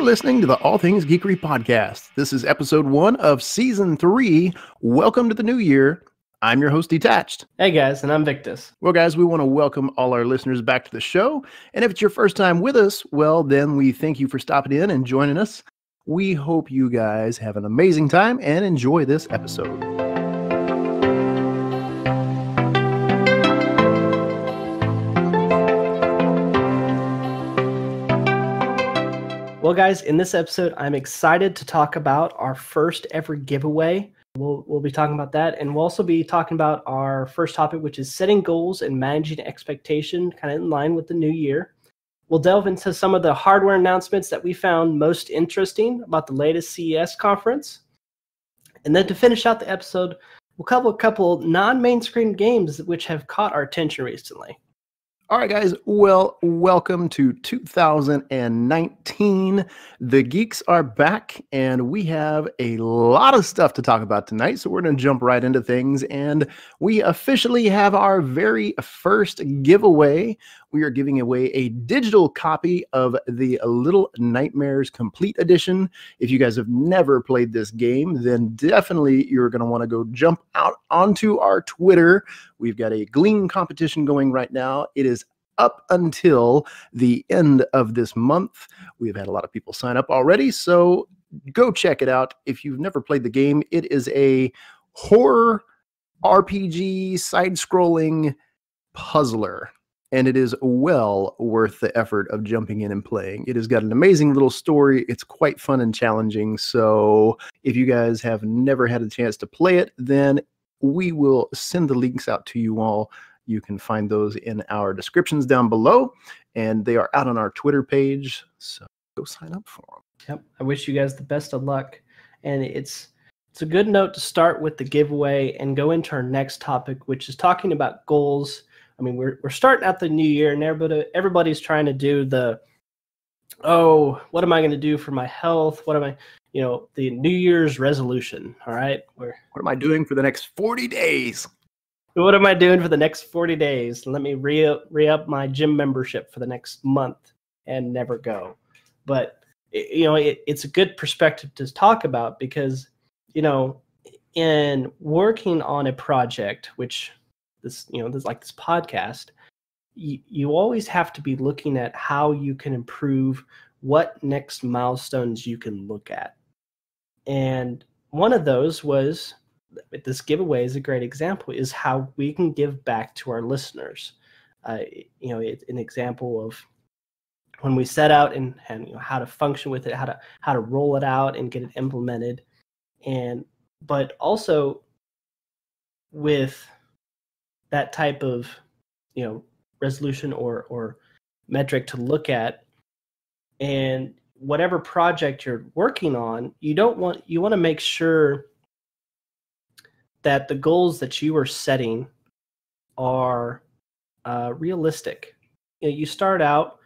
listening to the All Things Geekery podcast. This is episode 1 of season 3. Welcome to the new year. I'm your host, Detached. Hey guys, and I'm Victus. Well, guys, we want to welcome all our listeners back to the show. And if it's your first time with us, well, then we thank you for stopping in and joining us. We hope you guys have an amazing time and enjoy this episode. Well, guys, in this episode, I'm excited to talk about our first ever giveaway. We'll be talking about that, and we'll also be talking about our first topic, which is setting goals and managing expectation, kind of in line with the new year. We'll delve into some of the hardware announcements that we found most interesting about the latest CES conference. And then to finish out the episode, we'll cover a couple non-mainstream games which have caught our attention recently. All right, guys. Well, welcome to 2019. The geeks are back, and we have a lot of stuff to talk about tonight. So we're going to jump right into things, and we officially have our very first giveaway. We are giving away a digital copy of the Little Nightmares Complete Edition. If you guys have never played this game, then definitely you're going to want to go jump out onto our Twitter. We've got a Gleam competition going right now. It is up until the end of this month. We've had a lot of people sign up already, so go check it out. If you've never played the game, it is a horror RPG side-scrolling puzzler, and it is well worth the effort of jumping in and playing. It has got an amazing little story. It's quite fun and challenging, so if you guys have never had a chance to play it, then we will send the links out to you all. You can find those in our descriptions down below, and they are out on our Twitter page, so go sign up for them. Yep, I wish you guys the best of luck, and it's a good note to start with the giveaway and go into our next topic, which is talking about goals. I mean, we're starting out the new year, and everybody's trying to do the, what am I going to do for my health? What am I, the New Year's resolution, all right? What am I doing for the next 40 days? What am I doing for the next 40 days? Let me re-up my gym membership for the next month and never go. But, it's a good perspective to talk about because, in working on a project, which this podcast, you always have to be looking at how you can improve, what next milestones you can look at. And one of those was, this giveaway is a great example, is how we can give back to our listeners. It's an example of when we set out and how to function with it, how to roll it out and get it implemented, but also with that type of resolution or metric to look at, and whatever project you're working on, you want to make sure that the goals that you are setting are realistic. You start out,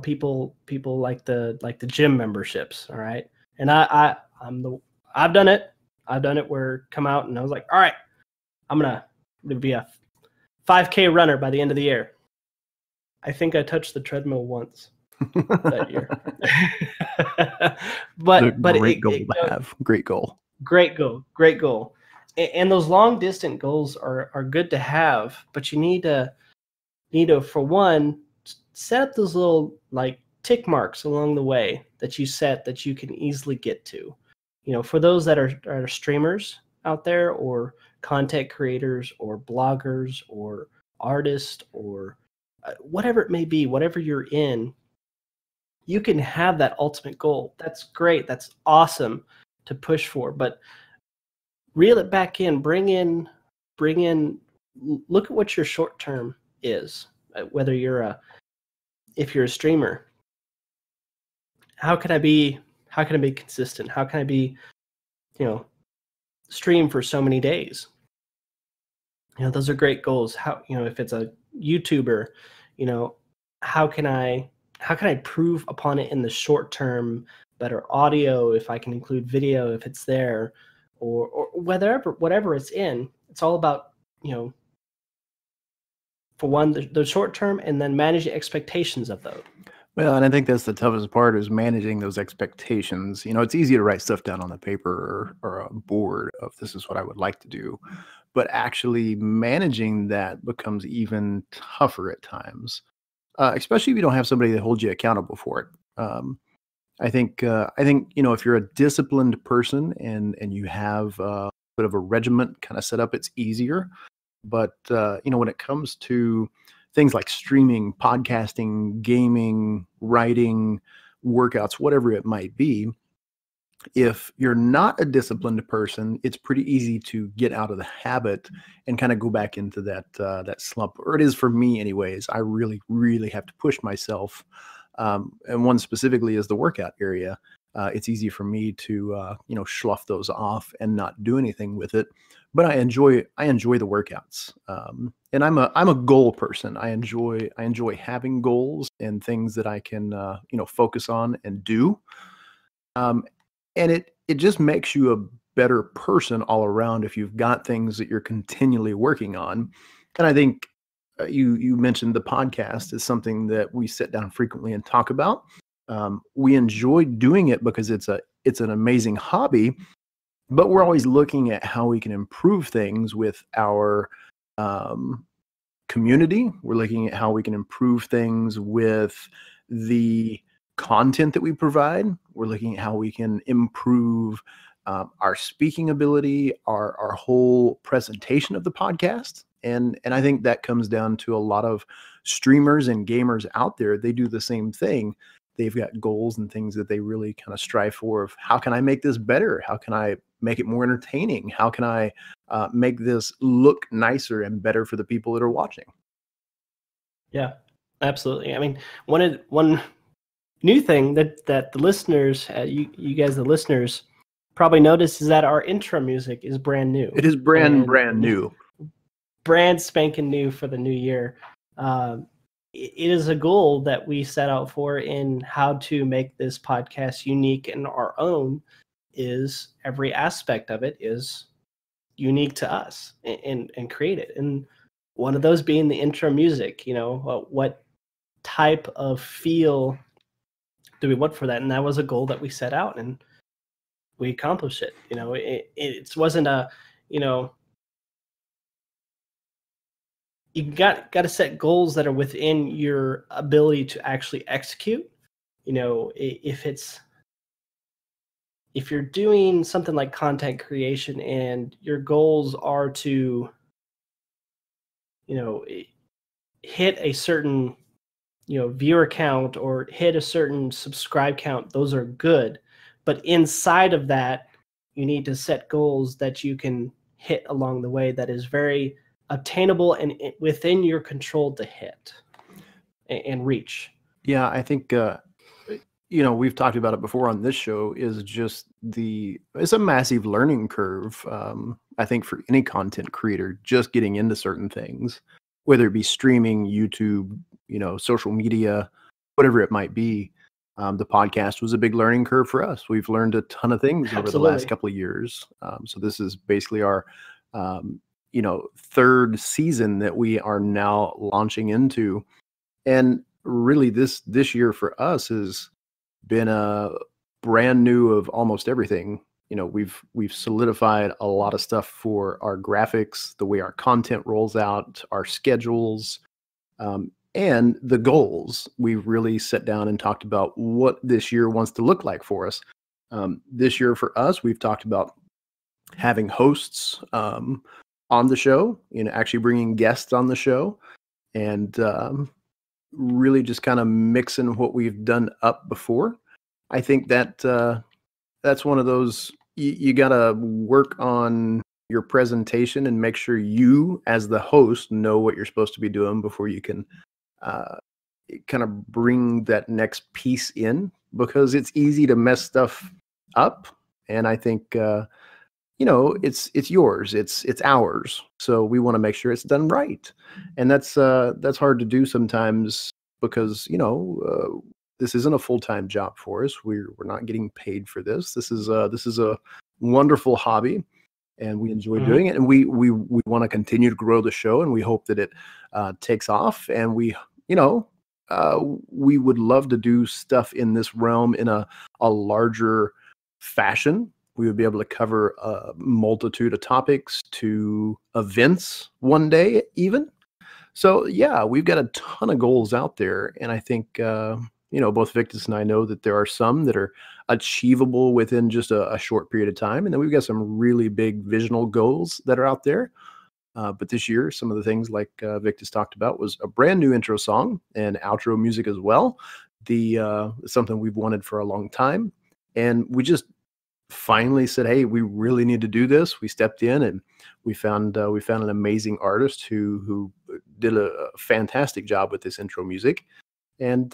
people like the gym memberships, all right. And I've done it. Where come out and I was like, all right, I'm gonna be a 5K runner by the end of the year. I think I touched the treadmill once that year. but Great goal. Great goal. And those long distant goals are good to have, but you need to for one, set up those little tick marks along the way that you set that you can easily get to. For those that are streamers out there, or content creators, or bloggers, or artists, or whatever it may be, whatever you're in, you can have that ultimate goal. That's great. That's awesome to push for, but reel it back in, bring in, look at what your short term is, whether if you're a streamer, how can I be consistent? How can I be, stream for so many days? Those are great goals. How, if it's a YouTuber, how can I improve upon it in the short term? Better audio, if I can include video, if it's there, or whatever it's in. It's all about, for one, the short term, and then manage the expectations of those. Well, and I think that's the toughest part is managing those expectations. It's easy to write stuff down on the paper or a board of this is what I would like to do, but actually managing that becomes even tougher at times, especially if you don't have somebody that holds you accountable for it. I think if you're a disciplined person and you have a bit of a regiment kind of set up, it's easier. But when it comes to things like streaming, podcasting, gaming, writing, workouts, whatever it might be, if you're not a disciplined person, it's pretty easy to get out of the habit and kind of go back into that slump. Or it is for me, anyways. I really, really have to push myself. And one specifically is the workout area. It's easy for me to slough those off and not do anything with it. But I enjoy the workouts. And I'm a goal person. I enjoy having goals and things that I can focus on and do. And it just makes you a better person all around if you've got things that you're continually working on. And I think you mentioned the podcast is something that we sit down frequently and talk about. We enjoy doing it because it's an amazing hobby, but we're always looking at how we can improve things with our community. We're looking at how we can improve things with the content that we provide. We're looking at how we can improve our speaking ability, our whole presentation of the podcast. And I think that comes down to a lot of streamers and gamers out there. They do the same thing. They've got goals and things that they really kind of strive for of how can I make this better? How can I make it more entertaining? How can I make this look nicer and better for the people that are watching? Yeah, absolutely. I mean, one new thing that the listeners, you guys, the listeners, probably noticed is that our intro music is brand new. It is brand new. Brand spanking new for the new year. It is a goal that we set out for in how to make this podcast unique and our own. Is every aspect of it is unique to us and create it. And one of those being the intro music. What type of feel do we want for that? And that was a goal that we set out, and we accomplished it. It wasn't a you got to set goals that are within your ability to actually execute. If you're doing something like content creation and your goals are to hit a certain viewer count or hit a certain subscribe count, those are good. But inside of that, you need to set goals that you can hit along the way that is very obtainable and within your control to hit and reach. Yeah, I think we've talked about it before on this show. It's a massive learning curve. I think for any content creator, just getting into certain things, whether it be streaming, YouTube, social media, whatever it might be. The podcast was a big learning curve for us. We've learned a ton of things over the last couple of years. So this is basically our third season that we are now launching into. And really this year for us has been a brand new of almost everything. We've solidified a lot of stuff for our graphics, the way our content rolls out, our schedules, and the goals. We've really sat down and talked about what this year wants to look like for us. This year for us, we've talked about having hosts on the show, actually bringing guests on the show, and really just kind of mixing what we've done up before. I think that that's one of those, you got to work on your presentation and make sure you, as the host, know what you're supposed to be doing before you can kind of bring that next piece in, because it's easy to mess stuff up. And I think, it's yours, it's ours. So we want to make sure it's done right. And that's hard to do sometimes because, this isn't a full-time job for us. We're not getting paid for this. This is a wonderful hobby, and we enjoy doing it. And we want to continue to grow the show, and we hope that it takes off. And we, we would love to do stuff in this realm in a larger fashion. We would be able to cover a multitude of topics to events one day, even. So yeah, we've got a ton of goals out there, and I think both Victus and I know that there are some that are achievable within just a short period of time, and then we've got some really big visional goals that are out there. But this year, some of the things like Victus talked about was a brand new intro song and outro music as well. Something we've wanted for a long time, and we just finally said, "Hey, we really need to do this." We stepped in and we found an amazing artist who did a fantastic job with this intro music. And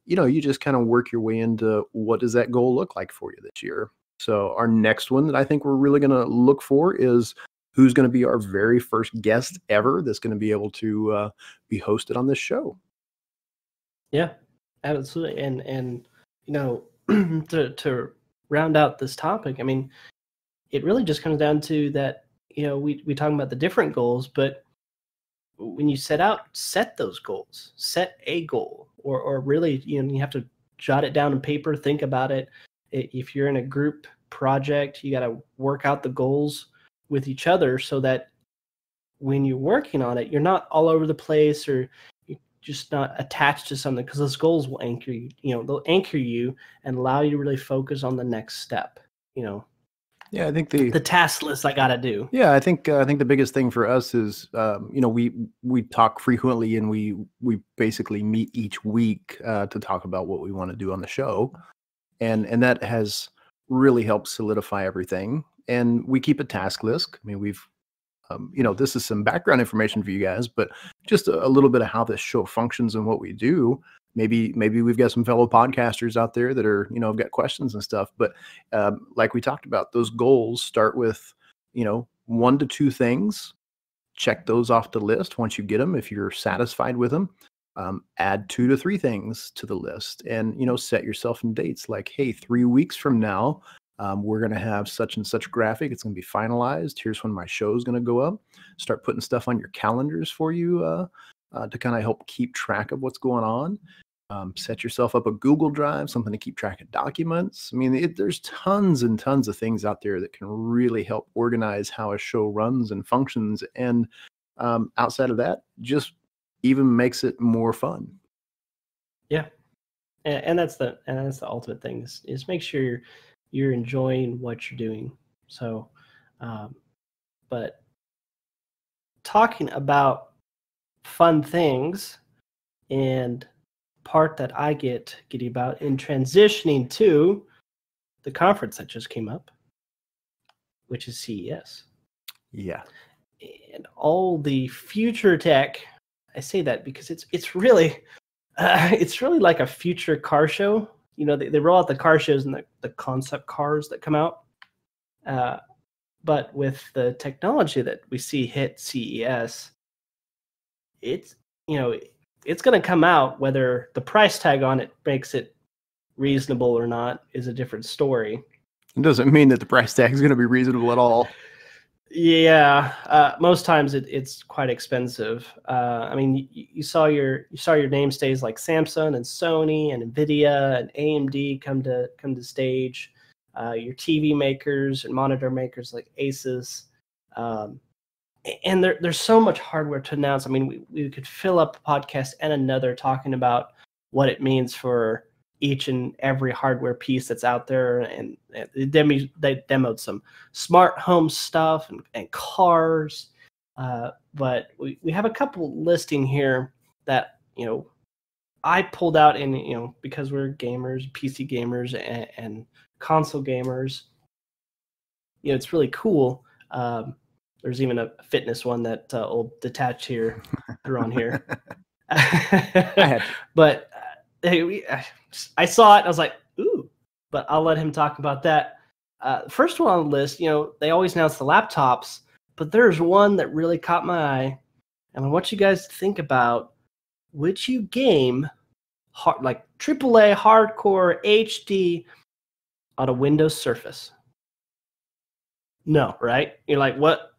you just kind of work your way into what does that goal look like for you this year. So our next one that I think we're really going to look for is who's going to be our very first guest ever that's going to be able to be hosted on this show. Yeah, absolutely. And to round out this topic, I mean, it really just comes down to that, we talk about the different goals, but when you set those goals, set a goal, or really, you have to jot it down on paper, think about it. If you're in a group project, you got to work out the goals with each other so that when you're working on it, you're not all over the place or you're just not attached to something, because those goals will anchor you, they'll anchor you and allow you to really focus on the next step, Yeah, I think the task list I got to do. Yeah, I think the biggest thing for us is we talk frequently and we basically meet each week to talk about what we want to do on the show, and that has really helped solidify everything. And we keep a task list. I mean, we've this is some background information for you guys, but just a little bit of how this show functions and what we do. Maybe we've got some fellow podcasters out there that are, got questions and stuff. But like we talked about, those goals start with, 1 to 2 things. Check those off the list once you get them. If you're satisfied with them, add 2 to 3 things to the list, and set yourself in dates. Like, hey, 3 weeks from now, we're going to have such and such graphic. It's going to be finalized. Here's when my show is going to go up. Start putting stuff on your calendars for you to kind of help keep track of what's going on. Set yourself up a Google Drive, something to keep track of documents. I mean, there's tons and tons of things out there that can really help organize how a show runs and functions. And outside of that, just even makes it more fun. Yeah, and that's the ultimate thing is make sure you're enjoying what you're doing. So, but talking about fun things and part that I get giddy about in transitioning to the conference that just came up, which is CES. Yeah. And all the future tech. I say that because it's really like a future car show. They roll out the car shows and the concept cars that come out. But with the technology that we see hit CES, it's going to come out. Whether the price tag on it makes it reasonable or not is a different story. It doesn't mean that the price tag is going to be reasonable at all. Yeah, most times it's quite expensive. I mean, you saw your name stays like Samsung and Sony and Nvidia and AMD come to stage. Your TV makers and monitor makers like ASUS. And there's so much hardware to announce. I mean, we could fill up a podcast and another talking about what it means for each and every hardware piece that's out there. And they demoed some smart home stuff and cars. But we have a couple listing here that, I pulled out in, because we're gamers, PC gamers and console gamers. It's really cool. There's even a fitness one that will detach here, through on here. But I saw it and I was like, ooh, but I'll let him talk about that. First one on the list, they always announce the laptops, but there's one that really caught my eye. And I want you guys to think about, would you game like AAA hardcore HD on a Windows Surface? No, right? You're like, what?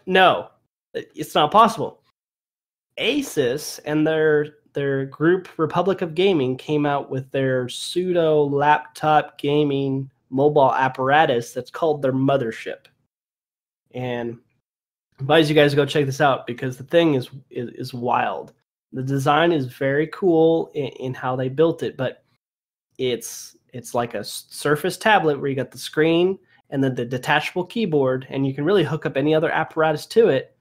No, it's not possible. ASUS and their their group Republic of Gaming came out with their pseudo laptop gaming mobile apparatus that's called their Mothership. And I advise you guys to go check this out because the thing is wild. The design is very cool in how they built it, but it's like a Surface tablet where you got the screen and then the detachable keyboard, and you can really hook up any other apparatus to it.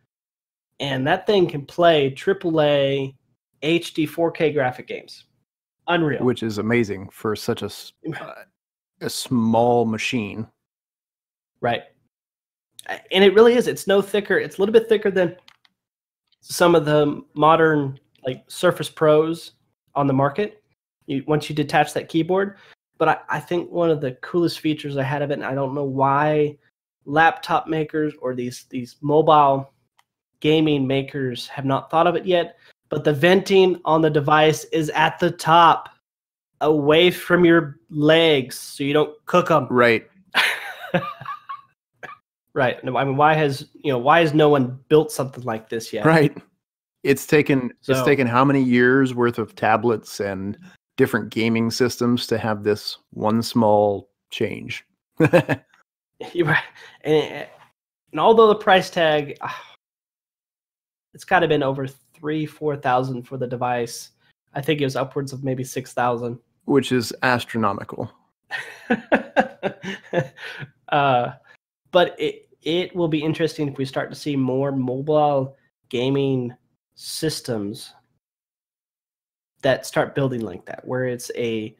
And that thing can play AAA HD 4K graphic games. Unreal. Which is amazing for such a small machine. Right. And it really is. It's no thicker. It's a little bit thicker than some of the modern like Surface Pros on the market. Once you detach that keyboard. But I think one of the coolest features I had of it, and I don't know why laptop makers or these mobile gaming makers have not thought of it yet, but the venting on the device is at the top, away from your legs, so you don't cook them. Right. Right. I mean, why has no one built something like this yet? Right. It's taken how many years worth of tablets and different gaming systems to have this one small change. You're right. And although the price tag, it's got to have been over 3,000-4,000 for the device. I think it was upwards of maybe 6,000, which is astronomical. But it will be interesting if we start to see more mobile gaming systems that start building like that, where it's a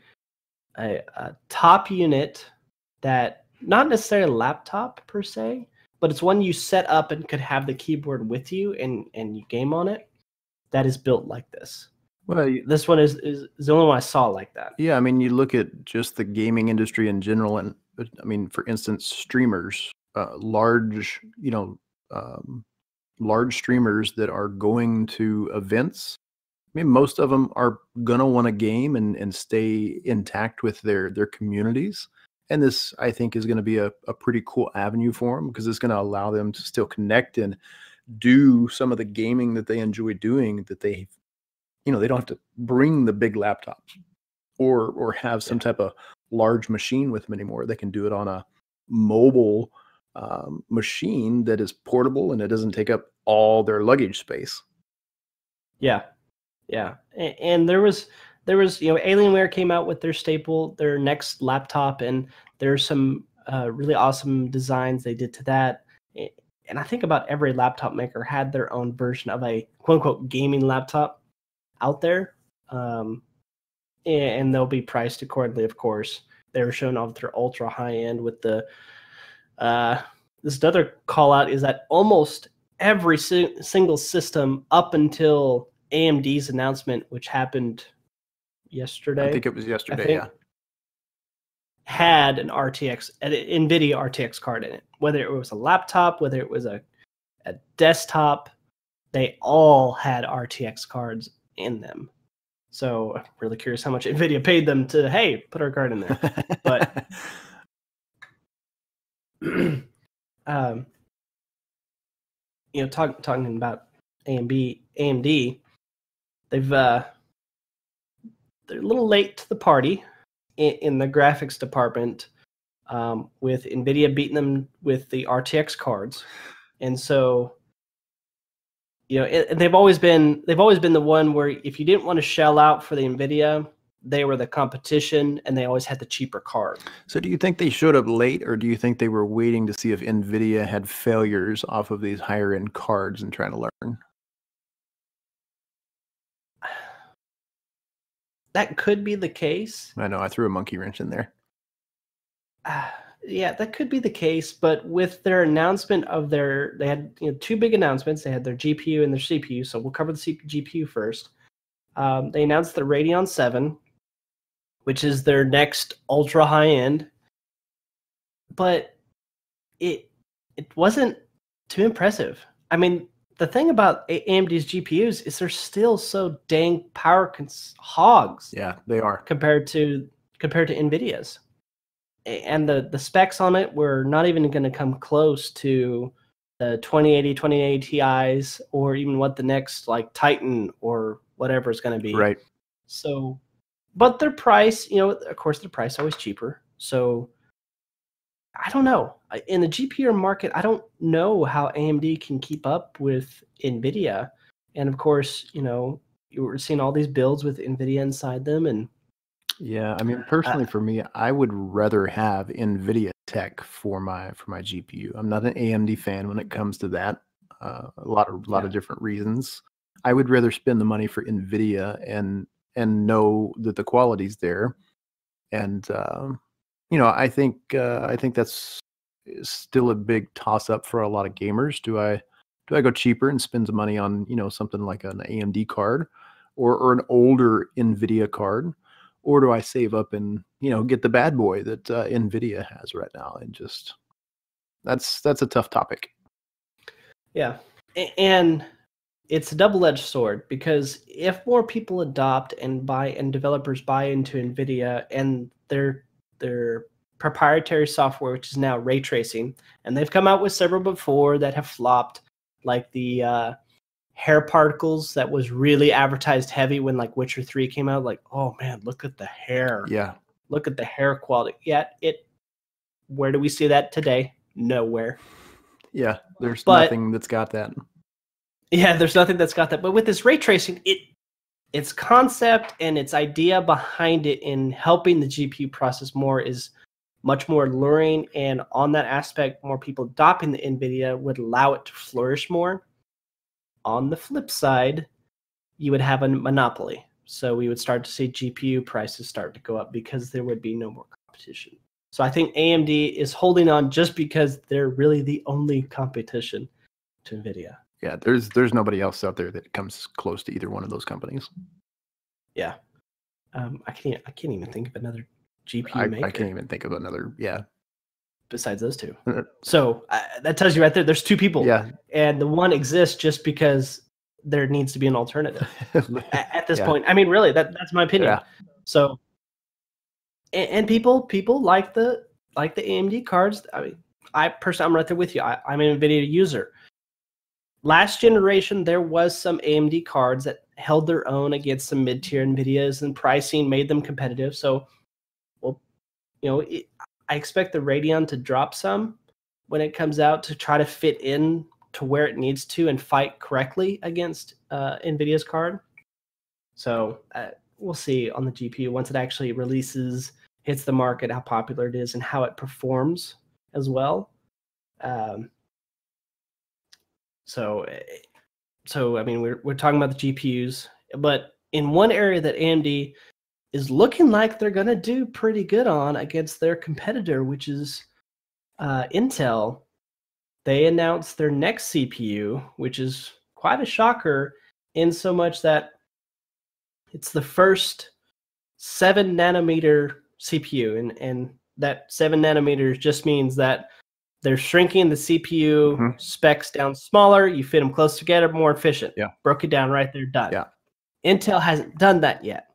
top unit that not necessarily a laptop per se, but it's one you set up and could have the keyboard with you and you game on it. That is built like this. Well, this one is the only one I saw like that. Yeah, I mean, you look at just the gaming industry in general, and I mean, for instance, streamers, large streamers that are going to events. I mean, most of them are gonna want to game and stay intact with their communities. And this, I think, is going to be a pretty cool avenue for them because it's going to allow them to still connect and do some of the gaming that they enjoy doing, that they don't have to bring the big laptops or have some type of large machine with them anymore. They can do it on a mobile machine that is portable and it doesn't take up all their luggage space. Yeah. And there was Alienware came out with their next laptop, and there's some really awesome designs they did to that. And I think about every laptop maker had their own version of a quote unquote gaming laptop out there. And they'll be priced accordingly, of course. They were showing off their ultra high end with the this other call out is that almost every single system up until AMD's announcement, which happened yesterday. I think it was yesterday, yeah. Had an NVIDIA RTX card in it. Whether it was a laptop, whether it was a desktop, they all had RTX cards in them. So I'm really curious how much NVIDIA paid them to, hey, put our card in there. But talking about AMD, they're a little late to the party in the graphics department, with NVIDIA beating them with the RTX cards, and so and they've always been the one where if you didn't want to shell out for the NVIDIA, they were the competition, and they always had the cheaper card. So do you think they showed up late, or do you think they were waiting to see if NVIDIA had failures off of these higher end cards and trying to learn? That could be the case. I know, I threw a monkey wrench in there. Yeah, that could be the case. But with their announcement of they had two big announcements. They had their GPU and their CPU. So we'll cover the GPU first. They announced the Radeon 7, which is their next ultra high end. But it wasn't too impressive. I mean, the thing about AMD's GPUs is they're still so dang power hogs. Yeah, they are compared to NVIDIA's, and the specs on it were not even going to come close to the 2080 Ti's, or even what the next like Titan or whatever it's going to be. Right. So, but their price, of course, their price is always cheaper. So I don't know. In the GPU market, I don't know how AMD can keep up with NVIDIA. And of course, you were seeing all these builds with NVIDIA inside them. And yeah, I mean, personally for me, I would rather have NVIDIA tech for my GPU. I'm not an AMD fan when it comes to that. A lot of different reasons. I would rather spend the money for NVIDIA and know that the quality's there. And I think that's still a big toss up for a lot of gamers. Do I go cheaper and spend the money on something like an AMD card or an older NVIDIA card, or do I save up and get the bad boy that NVIDIA has right now? And just that's a tough topic. Yeah, and it's a double-edged sword, because if more people adopt and developers buy into NVIDIA and their proprietary software, which is now ray tracing, and they've come out with several before that have flopped, like the hair particles that was really advertised heavy when like Witcher 3 came out. Like, oh man, look at the hair. Yeah. Look at the hair quality. Yeah, where do we see that today? Nowhere. Yeah, there's nothing that's got that. Yeah, there's nothing that's got that. But with this ray tracing, its concept and its idea behind it in helping the GPU process more is much more alluring. And on that aspect, more people adopting the NVIDIA would allow it to flourish more. On the flip side, you would have a monopoly. So we would start to see GPU prices start to go up because there would be no more competition. So I think AMD is holding on just because they're really the only competition to NVIDIA. Yeah, there's nobody else out there that comes close to either one of those companies. Yeah, I can't even think of another GPU maker. I can't even think of another. Yeah, besides those two. So that tells you right there, there's two people. Yeah, and the one exists just because there needs to be an alternative at this point. I mean, really, that's my opinion. Yeah. So, and people like the AMD cards. I mean, I personally, I'm right there with you. I'm an NVIDIA user. Last generation, there was some AMD cards that held their own against some mid-tier NVIDIAs, and pricing made them competitive. So, well, I expect the Radeon to drop some when it comes out to try to fit in to where it needs to and fight correctly against NVIDIA's card. So we'll see on the GPU once it actually releases, hits the market, how popular it is and how it performs as well. So I mean, we're talking about the GPUs, but in one area that AMD is looking like they're going to do pretty good on against their competitor, which is Intel. They announced their next CPU, which is quite a shocker in so much that it's the first 7-nanometer CPU. And that 7 nanometers just means that they're shrinking the CPU specs down smaller. You fit them close together, more efficient. Yeah. Broke it down right there, done. Yeah. Intel hasn't done that yet.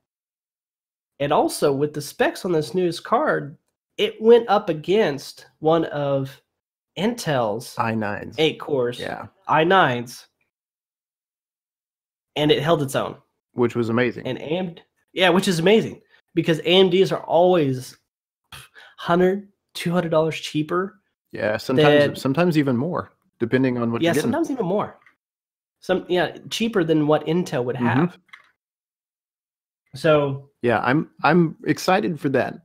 And also with the specs on this newest card, it went up against one of Intel's i9s, 8 cores, yeah, i9s, and it held its own, which was amazing. And AMD, which is amazing because AMDs are always $100, $200 cheaper. Yeah, sometimes even more, depending on what you're getting. Sometimes even more. Cheaper than what Intel would have. So yeah, I'm excited for that.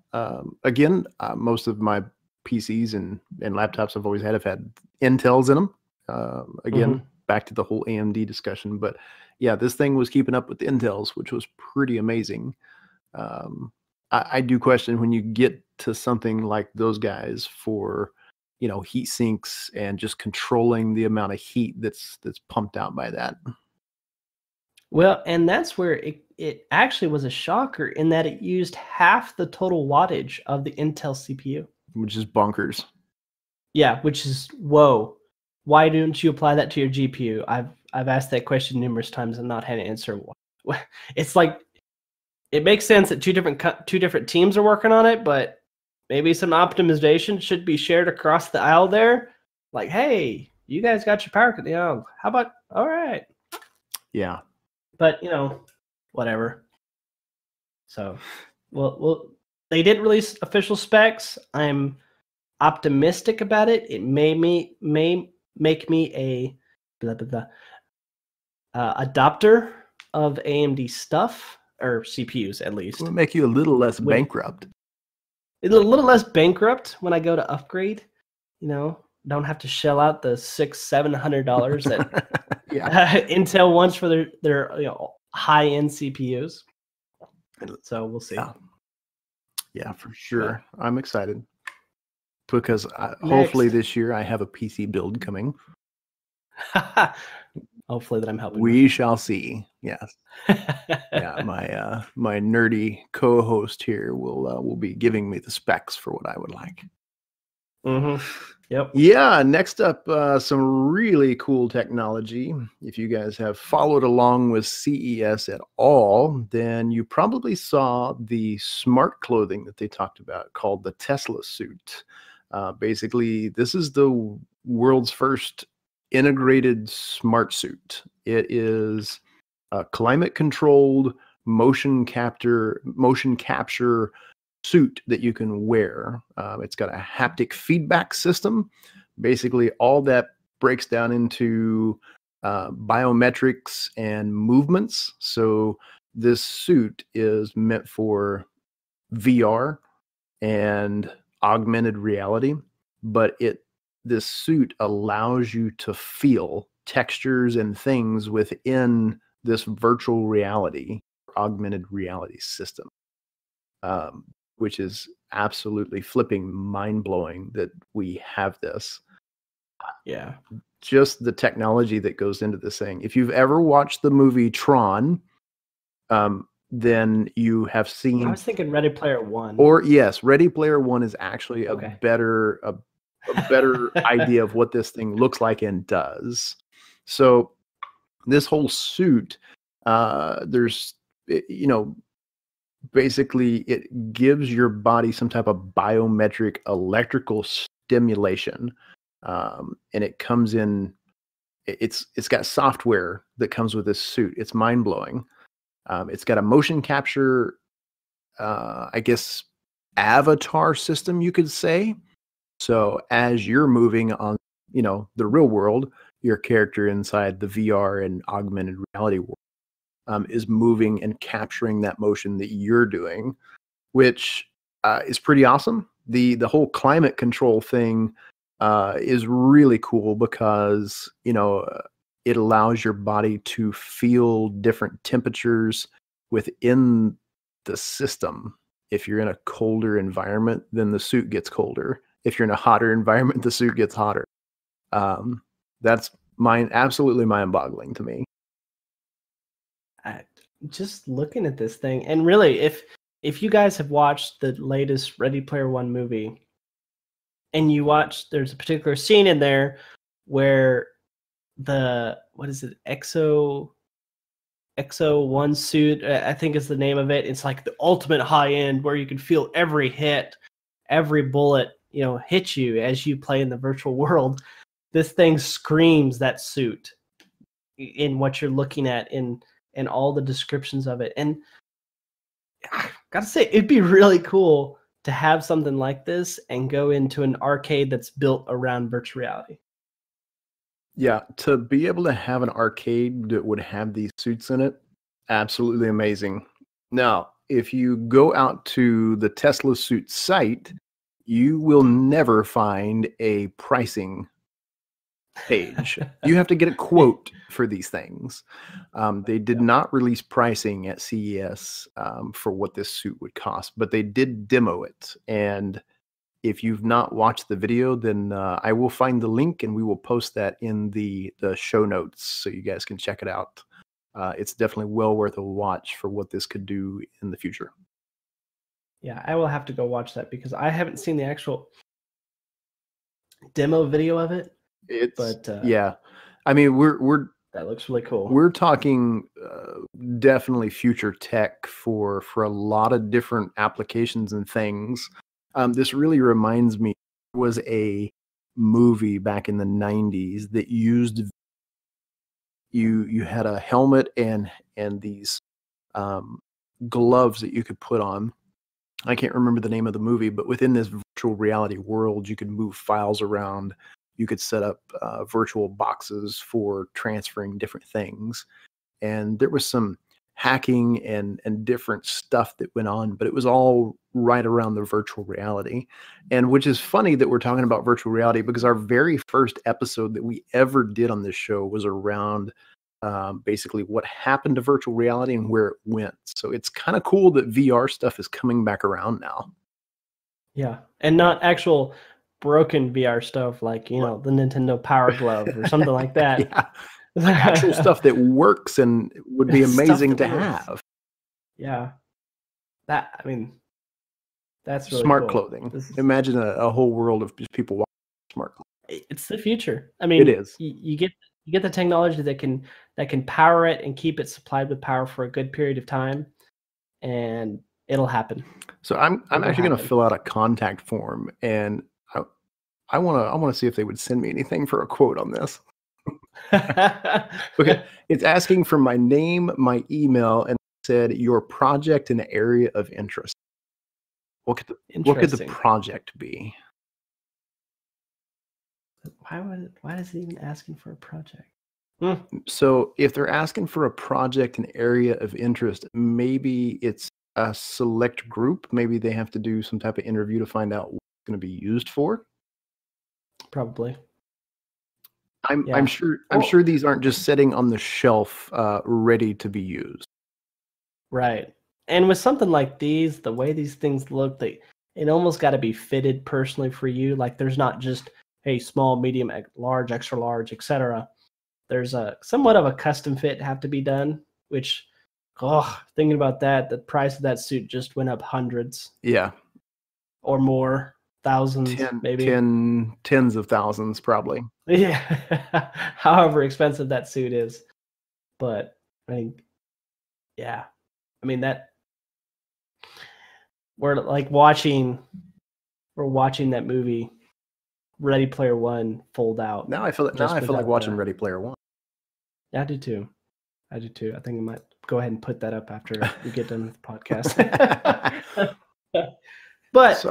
Again, most of my PCs and laptops have had Intels in them. Again, back to the whole AMD discussion, but yeah, this thing was keeping up with the Intels, which was pretty amazing. I do question when you get to something like those guys for heat sinks and just controlling the amount of heat that's pumped out by that. Well, and that's where it actually was a shocker in that it used half the total wattage of the Intel CPU. Which is bonkers. Yeah, which is, whoa. Why don't you apply that to your GPU? I've asked that question numerous times and not had an answer. It's like, it makes sense that two different teams are working on it, but maybe some optimization should be shared across the aisle there. Like, hey, you guys got your power, how about, all right. Yeah. But, whatever. So, well, they didn't release official specs. I'm optimistic about it. It may make me a adopter of AMD stuff, or CPUs at least. It will make you a little less bankrupt. A little less bankrupt when I go to upgrade. You know, don't have to shell out the $600-700 that Intel wants for their high-end CPUs. So we'll see. Yeah, for sure. I'm excited because hopefully this year I have a PC build coming. Hopefully that I'm helping. We shall see. Yes. Yeah, my nerdy co-host here will be giving me the specs for what I would like. Yep. Yeah, next up, some really cool technology. If you guys have followed along with CES at all, then you probably saw the smart clothing that they talked about called the Tesla suit. Basically, this is the world's first integrated smart suit. It is a climate-controlled motion capture suit that you can wear. It's got a haptic feedback system. Basically, all that breaks down into biometrics and movements. So this suit is meant for VR and augmented reality, but this suit allows you to feel textures and things within this virtual reality, augmented reality system. Which is absolutely flipping mind-blowing that we have this. Yeah. Just the technology that goes into this thing. If you've ever watched the movie Tron, then you have seen... I was thinking Ready Player One. Or yes, Ready Player One is actually a better idea of what this thing looks like and does. So this whole suit, basically it gives your body some type of biometric electrical stimulation, and it comes in. It's got software that comes with this suit. It's mind-blowing. It's got a motion capture, I guess, avatar system, you could say. So as you're moving on, the real world, your character inside the VR and augmented reality world is moving and capturing that motion that you're doing, which is pretty awesome. The whole climate control thing is really cool because, it allows your body to feel different temperatures within the system. If you're in a colder environment, then the suit gets colder. If you're in a hotter environment, the suit gets hotter. That's absolutely mind-boggling to me. Just looking at this thing, and really, if you guys have watched the latest Ready Player One movie, and there's a particular scene in there where what is it, Exo 1 suit, I think is the name of it. It's like the ultimate high end where you can feel every hit, every bullet, hit you as you play in the virtual world. This thing screams that suit in what you're looking at and all the descriptions of it. And I gotta say, it'd be really cool to have something like this and go into an arcade that's built around virtual reality. Yeah, to be able to have an arcade that would have these suits in it, absolutely amazing. Now, if you go out to the Tesla suit site, you will never find a pricing page. You have to get a quote for these things. They did not release pricing at CES for what this suit would cost, but they did demo it. And if you've not watched the video, then I will find the link and we will post that in the show notes so you guys can check it out. It's definitely well worth a watch for what this could do in the future. Yeah, I will have to go watch that because I haven't seen the actual demo video of it. Yeah, I mean that looks really cool. We're talking definitely future tech for a lot of different applications and things. This really reminds me, there was a movie back in the 90s that used you had a helmet and these gloves that you could put on. I can't remember the name of the movie, but within this virtual reality world, you could move files around. You could set up virtual boxes for transferring different things. And there was some hacking and different stuff that went on, but it was all right around the virtual reality. And which is funny that we're talking about virtual reality, because our very first episode that we ever did on this show was around basically what happened to virtual reality and where it went. So it's kind of cool that VR stuff is coming back around now. Yeah, and not actual broken VR stuff like, you know, the Nintendo Power Glove or something like that. Yeah. Like actual stuff that works and would be amazing to have. Yeah. That, I mean, that's really smart cool. clothing. Imagine a whole world of just people walking smart clothing. It's the future. I mean, it is. You get the technology that can power it and keep it supplied with power for a good period of time, and it'll happen. So I'm actually going to fill out a contact form, and I want to see if they would send me anything for a quote on this. Okay, it's asking for my name, my email, and said your project and area of interest. What could the project be? Why is it even asking for a project? So if they're asking for a project and area of interest, maybe it's a select group. Maybe they have to do some type of interview to find out what it's going to be used for. Probably. I'm sure these aren't just sitting on the shelf ready to be used. Right. And with something like these, the way these things look, it almost got to be fitted personally for you. Like there's not just, hey, small, medium, large, extra large, etc. There's a somewhat of a custom fit have to be done, which, thinking about that, the price of that suit just went up hundreds. Yeah. Or more. Thousands, maybe. Tens of thousands, probably. Yeah. However expensive that suit is. But I think, yeah. I mean, that we're watching that movie Ready Player One fold out. Now I feel like watching Ready Player One. I do too. I think I might go ahead and put that up after we get done with the podcast. But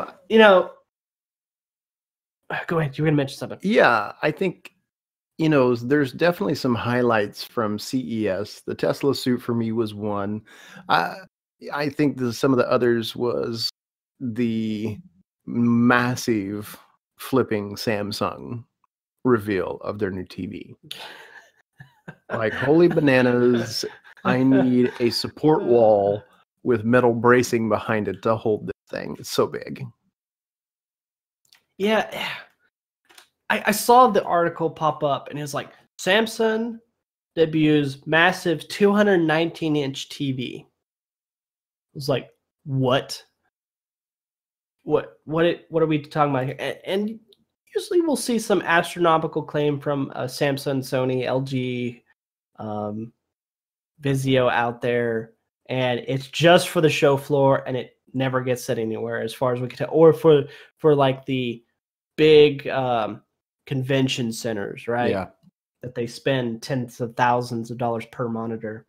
go ahead. You were going to mention something. Yeah, I think, there's definitely some highlights from CES. The Tesla suit for me was one. I think some of the others was the massive flipping Samsung reveal of their new TV. Like, holy bananas, I need a support wall with metal bracing behind it to hold this thing. It's so big. Yeah, I saw the article pop up, and it was like, Samsung debuts massive 219-inch TV. I was like, what? What are we talking about here? And usually we'll see some astronomical claim from Samsung, Sony, LG, Vizio out there, and it's just for the show floor, and it never gets said anywhere as far as we can tell, or for like the big convention centers, right? Yeah. That they spend tens of thousands of dollars per monitor.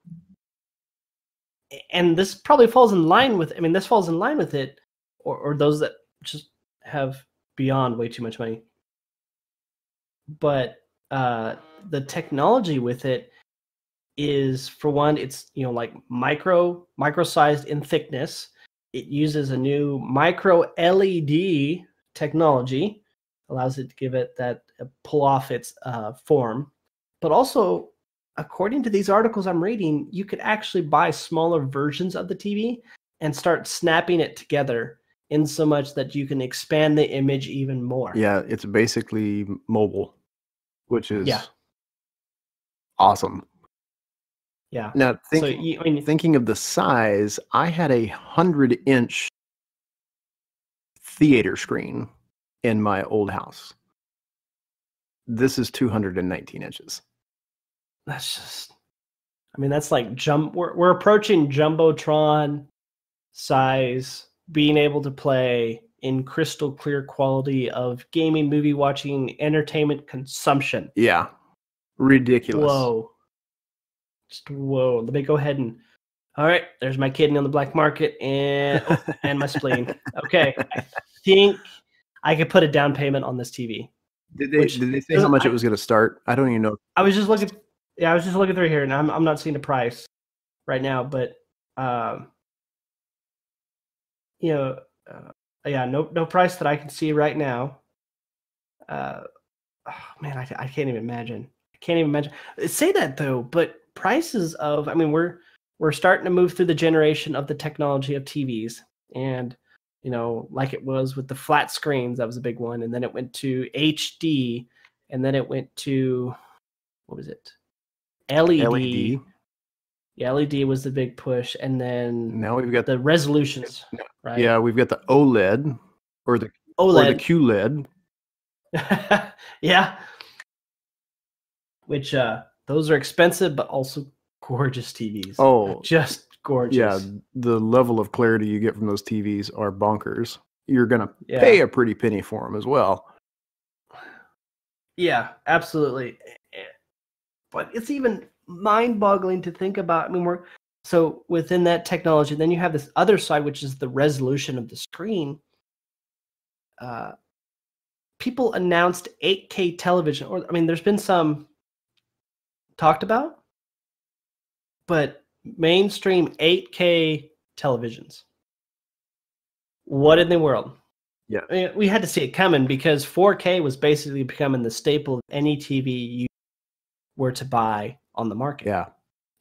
And this probably falls in line with, it, or those that just have beyond way too much money. But the technology with it is, for one, it's like micro-sized in thickness. It uses a new micro LED technology, allows it to give it that pull off its form. But also, according to these articles I'm reading, you could actually buy smaller versions of the TV and start snapping it together in so much that you can expand the image even more. Yeah, it's basically mobile, which is awesome. Yeah. Now, thinking of the size, I had a 100-inch theater screen in my old house. This is 219 inches. That's just, that's like we're approaching Jumbotron size, being able to play in crystal clear quality of gaming, movie watching, entertainment consumption. Yeah. Ridiculous. Whoa. Just whoa. Let me go ahead and All right, there's my kidney on the black market and my spleen. Okay, I think I could put a down payment on this TV. Did they say how much it was going to start? I don't even know. I was just looking. Yeah, I was just looking through here, and I'm not seeing the price right now. But yeah, no price that I can see right now. Oh, man, I can't even imagine. I can't even imagine. Say that though, but prices of, I mean, we're starting to move through the generation of the technology of TVs, and like it was with the flat screens, that was a big one, and then it went to HD, and then it went to, what was it? LED. LED. Yeah, LED was the big push, and then now we've got the resolutions, right? Yeah, we've got the OLED or the QLED. Yeah, which those are expensive, but also gorgeous TVs. Oh, just gorgeous. Yeah, the level of clarity you get from those TVs are bonkers. You're gonna pay a pretty penny for them as well. Yeah, absolutely. But it's even mind-boggling to think about. I mean, so within that technology, then you have this other side, which is the resolution of the screen. People announced 8K television, or I mean, there's been some talked about, but mainstream 8K televisions. What in the world? Yeah, I mean, we had to see it coming because 4K was basically becoming the staple of any TV you were to buy on the market. Yeah,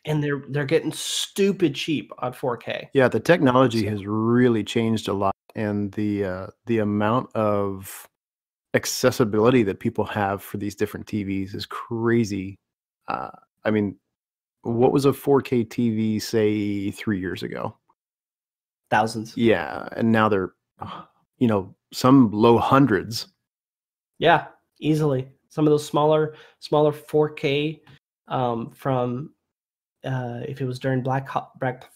and they're getting stupid cheap on 4K. Yeah, the technology has really changed a lot, and the amount of accessibility that people have for these different TVs is crazy. I mean, what was a 4K TV, say, 3 years ago? Thousands. Yeah, and now they're, some low hundreds. Yeah, easily. Some of those smaller 4K from if it was during Black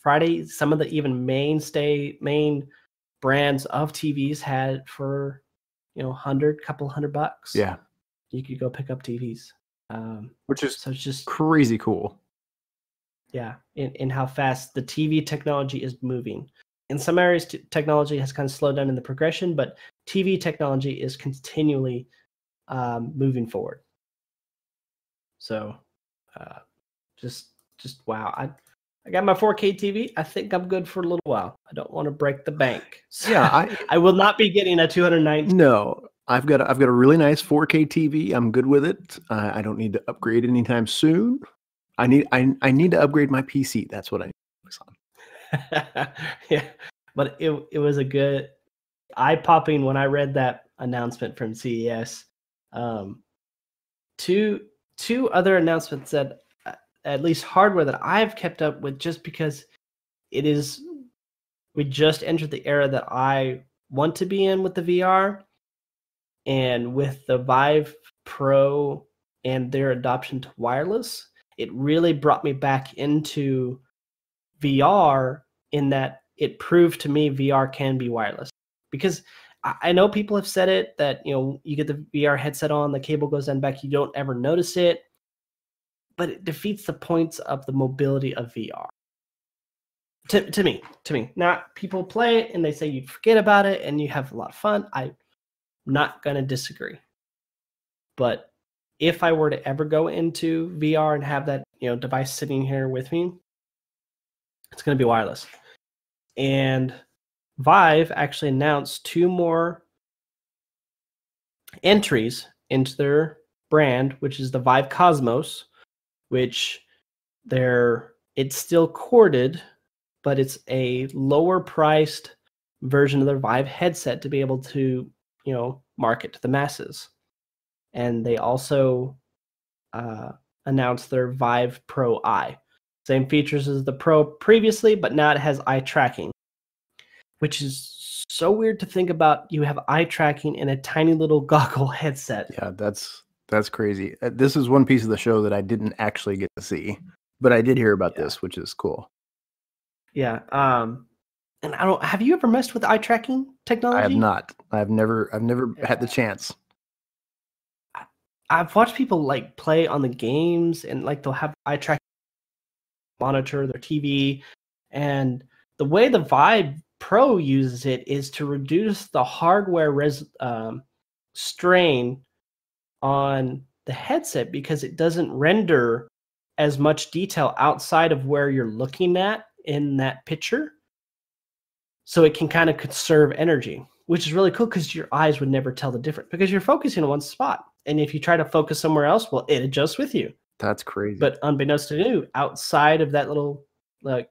Friday, some of the even main brands of TVs had for couple $100. Yeah, you could go pick up TVs, which is so it's just crazy cool. Yeah, in how fast the TV technology is moving. In some areas, technology has kind of slowed down in the progression, but TV technology is continually moving forward. So, just wow. I got my 4K TV. I think I'm good for a little while. I don't want to break the bank. So Yeah, I will not be getting a 290. No, I've got a really nice 4K TV. I'm good with it. I don't need to upgrade anytime soon. I need to upgrade my PC. That's what I need to focus on. Yeah, but it was a good eye-popping when I read that announcement from CES. Two other announcements that at least hardware that I've kept up with, just because we just entered the era that I want to be in with the VR, and with the Vive Pro and their adoption to wireless, it really brought me back into VR, in that it proved to me VR can be wireless. Because I know people have said it, that you get the VR headset on, the cable goes down back, you don't ever notice it, but it defeats the points of the mobility of VR. To me, not people play it and they say you forget about it and you have a lot of fun. I'm not gonna disagree, but if I were to ever go into VR and have that device sitting here with me, it's going to be wireless. And Vive actually announced 2 more entries into their brand, which is the Vive Cosmos, which it's still corded, but it's a lower priced version of their Vive headset to be able to market to the masses. And they also announced their Vive Pro Eye. Same features as the Pro previously, but now it has eye tracking, which is so weird to think about. You have eye tracking in a tiny little goggle headset. Yeah, that's crazy. This is one piece of the show that I didn't actually get to see, but I did hear about this, which is cool. Yeah. And have you ever messed with eye tracking technology? I have not. I've never had the chance. I've watched people play on the games, and they'll have eye tracking monitor their TV, And the way the Vive Pro uses it is to reduce the hardware strain on the headset because it doesn't render as much detail outside of where you're looking at in that picture. So it can kind of conserve energy, which is really cool because your eyes would never tell the difference because you're focusing on one spot. And if you try to focus somewhere else, well, it adjusts with you. That's crazy. But unbeknownst to you, outside of that little like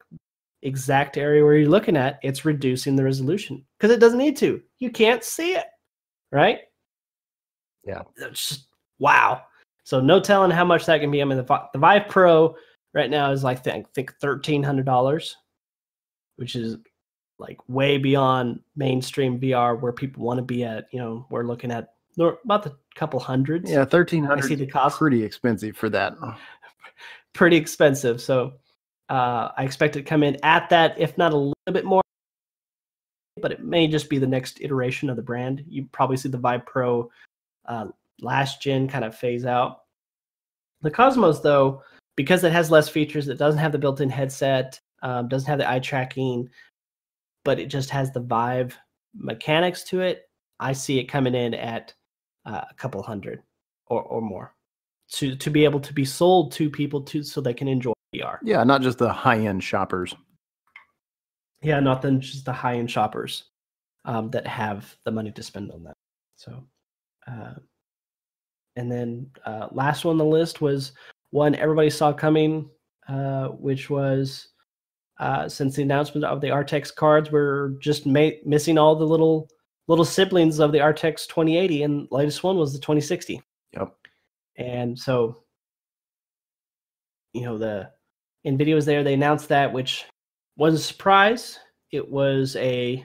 exact area where you're looking at, it's reducing the resolution because it doesn't need to. You can't see it, right? Yeah. It's just, wow. So no telling how much that can be. I mean, the Vive Pro right now is like I think $1,300, which is like way beyond mainstream VR where people want to be at. You know, we're looking at about the couple hundreds. Yeah, 1,300. I see the cost. Pretty expensive for that. Pretty expensive. So I expect it to come in at that, if not a little bit more. But it may just be the next iteration of the brand. You probably see the Vive Pro last gen kind of phase out. The Cosmos, though, because it has less features, it doesn't have the built-in headset, doesn't have the eye tracking, but it just has the Vive mechanics to it. I see it coming in at a couple hundred or more to be able to be sold to people so they can enjoy VR. Yeah, not just the high-end shoppers. Yeah, not just the high-end shoppers that have the money to spend on that. So, and then last one on the list was one everybody saw coming, which was since the announcement of the RTX cards, we're just missing all the little siblings of the RTX 2080, and the latest one was the 2060. Yep. And so, you know, the NVIDIA was there. They announced that, which wasn't a surprise. It was it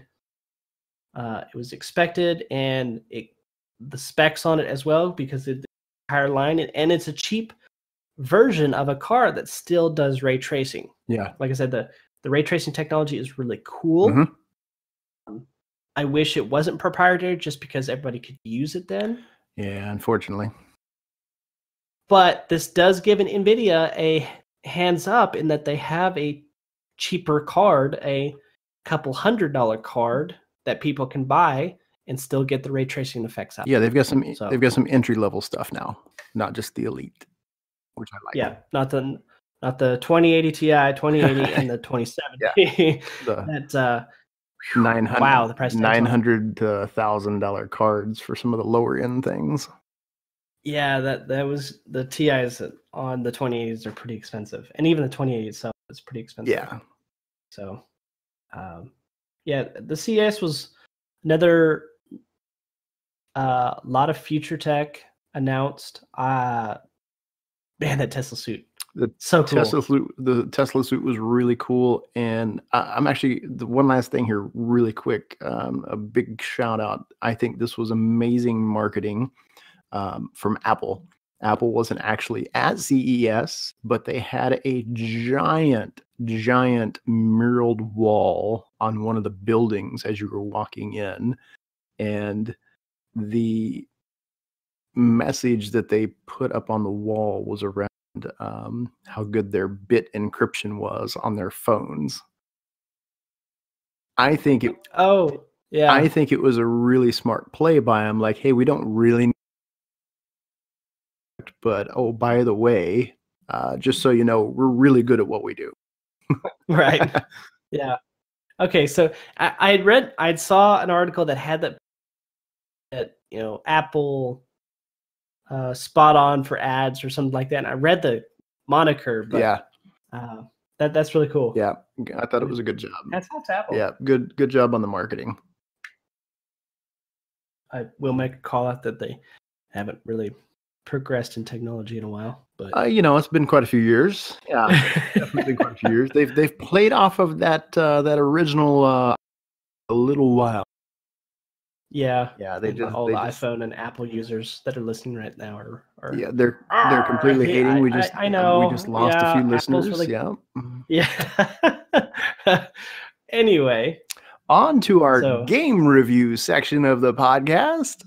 was expected, and the specs on it as well, because it's the entire line, and it's a cheap version of a card that still does ray tracing. Yeah. Like I said, the ray tracing technology is really cool. Mm-hmm. I wish it wasn't proprietary just because everybody could use it then. Yeah, unfortunately. But this does give an NVIDIA a hands up in that they have a cheaper card, a couple $100 card that people can buy and still get the ray tracing effects out. Yeah, they've got some entry level stuff now, not just the elite, which I like. Yeah, not the 2080 Ti, 2080, and the 2070. Yeah, that's $900. Wow, the price $900 to $1,000 cards for some of the lower end things. Yeah, that was the TIs on the 2080s are pretty expensive, and even the 2080 itself is pretty expensive. Yeah. So, yeah, the CES was another lot of future tech announced. Man, that Tesla suit. So cool. The Tesla suit was really cool. And I'm actually, the one last thing here really quick, a big shout out. I think this was amazing marketing from Apple. Apple wasn't actually at CES, but they had a giant muraled wall on one of the buildings as you were walking in. And the message that they put up on the wall was around how good their bit encryption was on their phones. I think it was a really smart play by them. Like, hey, we don't really, but oh, by the way, just so you know, we're really good at what we do. Right. Yeah. Okay. So I saw an article that had that Apple spot on for ads or something like that, and I read the moniker, but yeah, that's really cool. Yeah, I thought it was a good job. That's how Apple. Yeah, good job on the marketing. I will make a call out that they haven't really progressed in technology in a while, but it's been quite a few years. Yeah, definitely quite a few years. They've played off of that original a little while. Yeah, they the iPhone and Apple users that are listening right now are yeah, they're completely hating. I know we just lost a few listeners. Really, yeah. Anyway, on to our game review section of the podcast.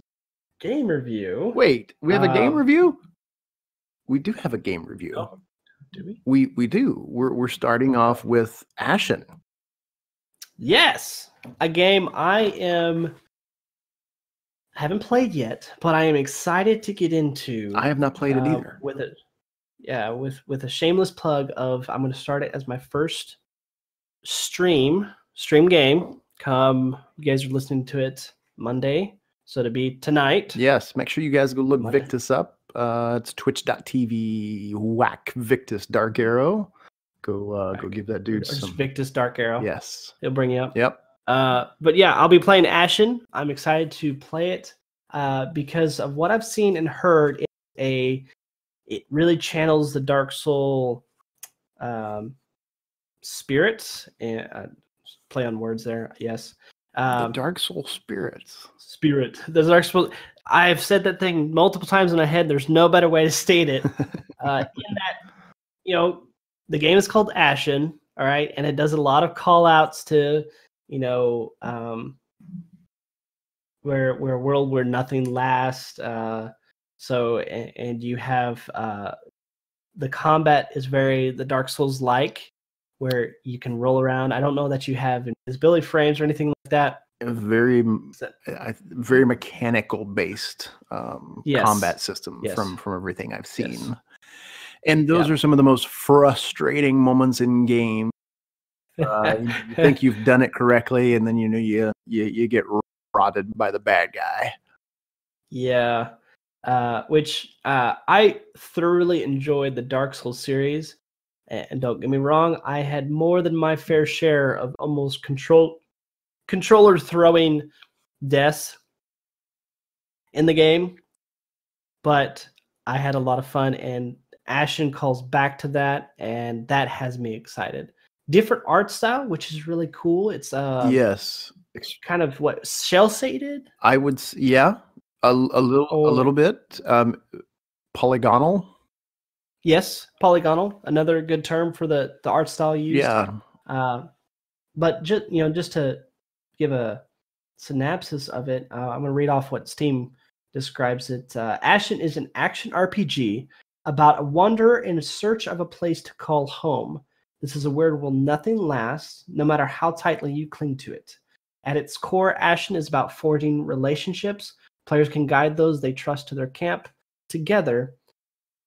Game review. Wait, we have a game review? We do have a game review. Do we? We do. We're starting off with Ashen. Yes, a game I haven't played yet, but I am excited to get into. I have not played it either. With a shameless plug of I'm going to start it as my first stream game. Come, you guys are listening to it Monday, so to be tonight. Yes, make sure you guys go look Monday. Victus up. It's twitch.tv whack Victus Dark Arrow. Go give that dude some Victus Dark Arrow. Yes. It'll bring you up. Yep. But yeah, I'll be playing Ashen. I'm excited to play it because of what I've seen and heard. It really channels the Dark Soul spirits and play on words there. Yes. The Dark Soul spirits. Spirit. The Dark Soul. I've said that thing multiple times in my head. There's no better way to state it. In that, the game is called Ashen, all right, and it does a lot of call outs to, where world where nothing lasts. So and you have the combat is very the Dark Souls like, where you can roll around. I don't know that you have invisibility frames or anything like that. Very mechanical based combat system from everything I've seen. Yes. And those are some of the most frustrating moments in games. You think you've done it correctly, and then you get rotted by the bad guy. Yeah, which I thoroughly enjoyed the Dark Souls series, and don't get me wrong, I had more than my fair share of almost controller throwing deaths in the game, but I had a lot of fun, and Ashen calls back to that, and that has me excited. Different art style, which is really cool. It's yes, kind of what shell shaded. I would a little bit polygonal. Yes, polygonal. Another good term for the art style used. Yeah. But just to give a synopsis of it, I'm going to read off what Steam describes it. Ashen is an action RPG about a wanderer in search of a place to call home. This is a world where nothing lasts, no matter how tightly you cling to it. At its core, Ashen is about forging relationships. Players can guide those they trust to their camp. Together,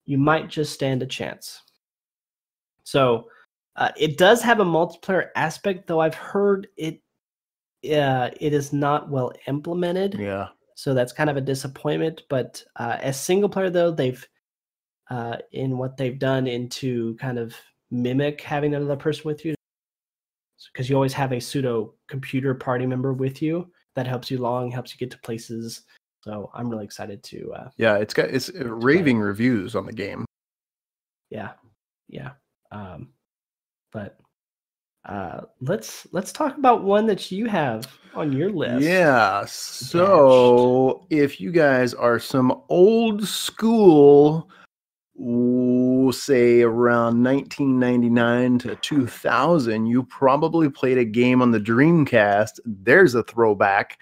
you might just stand a chance. So, it does have a multiplayer aspect, though I've heard it is not well implemented. Yeah. So that's kind of a disappointment. But as single player, though, they've in what they've done into kind of mimic having another person with you, because you always have a pseudo computer party member with you that helps you along, helps you get to places. So I'm really excited to. It's raving reviews on the game. Yeah. But let's talk about one that you have on your list. Yeah. So if you guys are some old school, say around 1999 to 2000, you probably played a game on the Dreamcast. There's a throwback.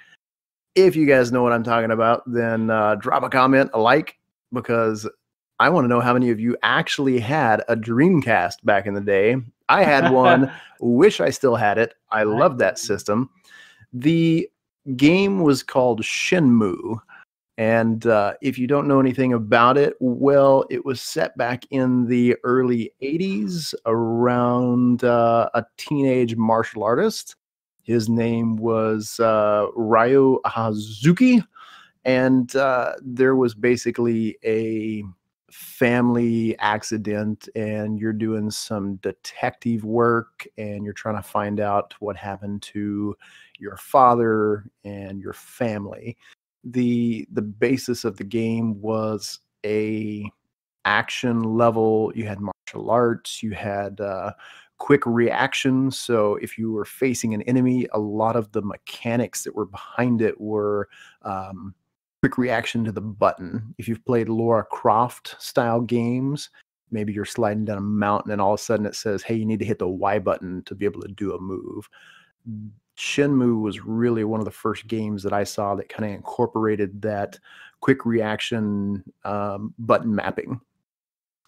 If you guys know what I'm talking about, then drop a comment, a like, because I want to know how many of you actually had a Dreamcast back in the day. I had one. Wish I still had it. I love that system. The game was called Shenmue. And if you don't know anything about it, well, it was set back in the early 80s around a teenage martial artist. His name was Ryo Hazuki. And there was basically a family accident, and you're doing some detective work, and you're trying to find out what happened to your father and your family. The basis of the game was a action level. You had martial arts, you had quick reactions. So if you were facing an enemy, a lot of the mechanics that were behind it were quick reaction to the button. If you've played Lara Croft style games, maybe you're sliding down a mountain and all of a sudden it says, hey, you need to hit the Y button to be able to do a move. Shenmue was really one of the first games that I saw that kind of incorporated that quick reaction button mapping.